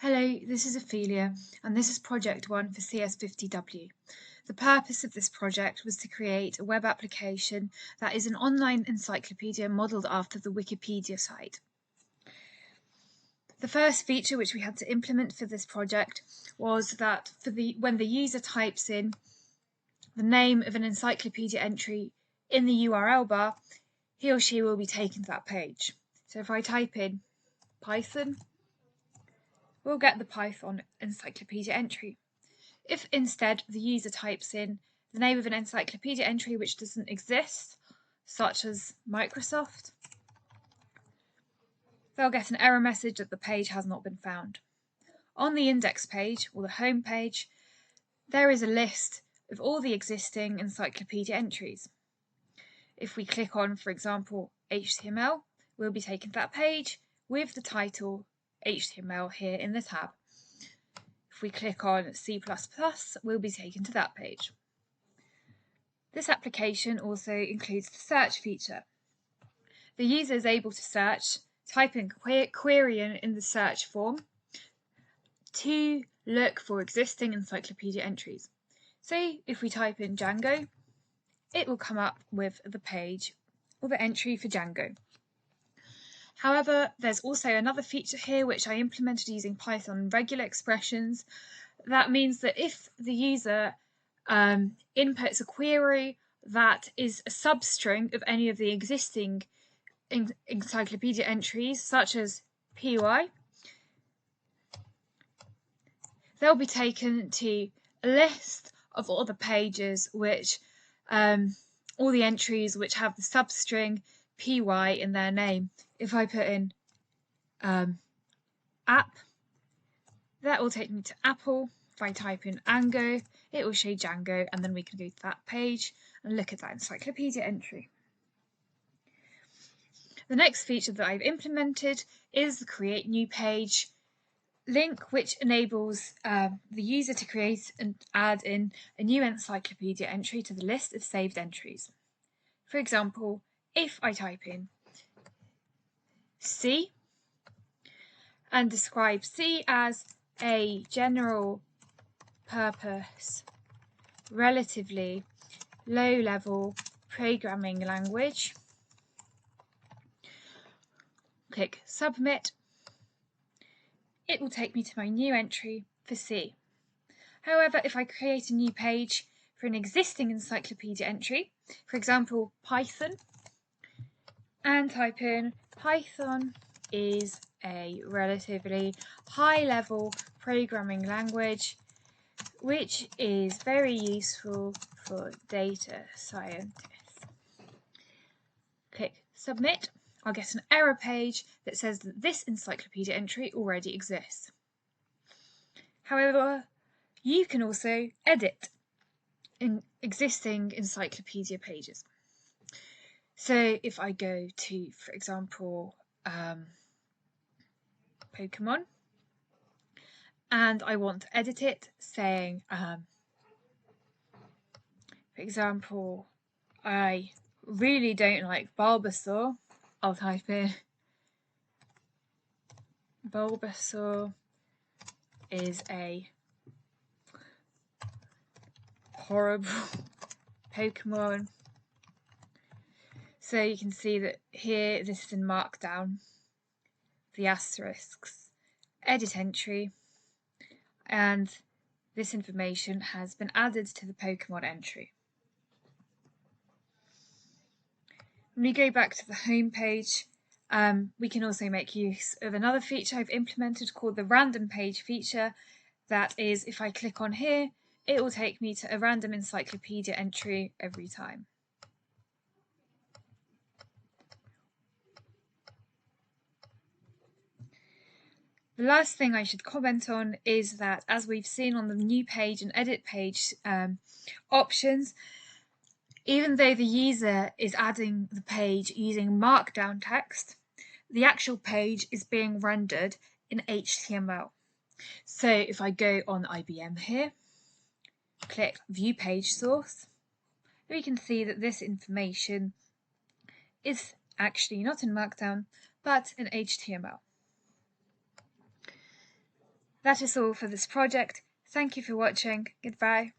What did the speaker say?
Hello, this is Ophelia, and this is Project 1 for CS50W. The purpose of this project was to create a web application that is an online encyclopedia modelled after the Wikipedia site. The first feature which we had to implement for this project was that when the user types in the name of an encyclopedia entry in the URL bar, he or she will be taken to that page. So if I type in Python, we'll get the Python encyclopedia entry. If instead the user types in the name of an encyclopedia entry which doesn't exist, such as Microsoft, they'll get an error message that the page has not been found. On the index page, or the home page, there is a list of all the existing encyclopedia entries. If we click on, for example, HTML, we'll be taken to that page with the title HTML here in the tab. If we click on C++, we'll be taken to that page. This application also includes the search feature. The user is able to search, type in query in the search form to look for existing encyclopedia entries. So if we type in Django, it will come up with the page or the entry for Django. However, there's also another feature here which I implemented using Python regular expressions. That means that if the user inputs a query that is a substring of any of the existing encyclopedia entries, such as PY, they'll be taken to a list of all the pages which all the entries which have the substring PY in their name. If I put in app, that will take me to Apple. If I type in Ango, it will show Django, and then we can go to that page and look at that encyclopedia entry. The next feature that I've implemented is the Create New Page link, which enables the user to create and add in a new encyclopedia entry to the list of saved entries. For example, if I type in C and describe C as a general purpose, relatively low-level programming language, click Submit, it will take me to my new entry for C. However, if I create a new page for an existing encyclopedia entry, for example, Python, and type in Python is a relatively high-level programming language which is very useful for data scientists. Click Submit. I'll get an error page that says that this encyclopedia entry already exists. However, you can also edit existing encyclopedia pages. So if I go to, for example, Pokemon, and I want to edit it, saying, for example, I really don't like Bulbasaur, I'll type in Bulbasaur is a horrible Pokemon. So you can see that here, this is in Markdown, the asterisks, edit entry, and this information has been added to the Pokemon entry. When we go back to the home page, we can also make use of another feature I've implemented called the random page feature. That is, if I click on here, it will take me to a random encyclopedia entry every time. The last thing I should comment on is that, as we've seen on the new page and edit page options, even though the user is adding the page using Markdown text, the actual page is being rendered in HTML. So if I go on IBM here, click View Page Source, we can see that this information is actually not in Markdown, but in HTML. That is all for this project. Thank you for watching. Goodbye.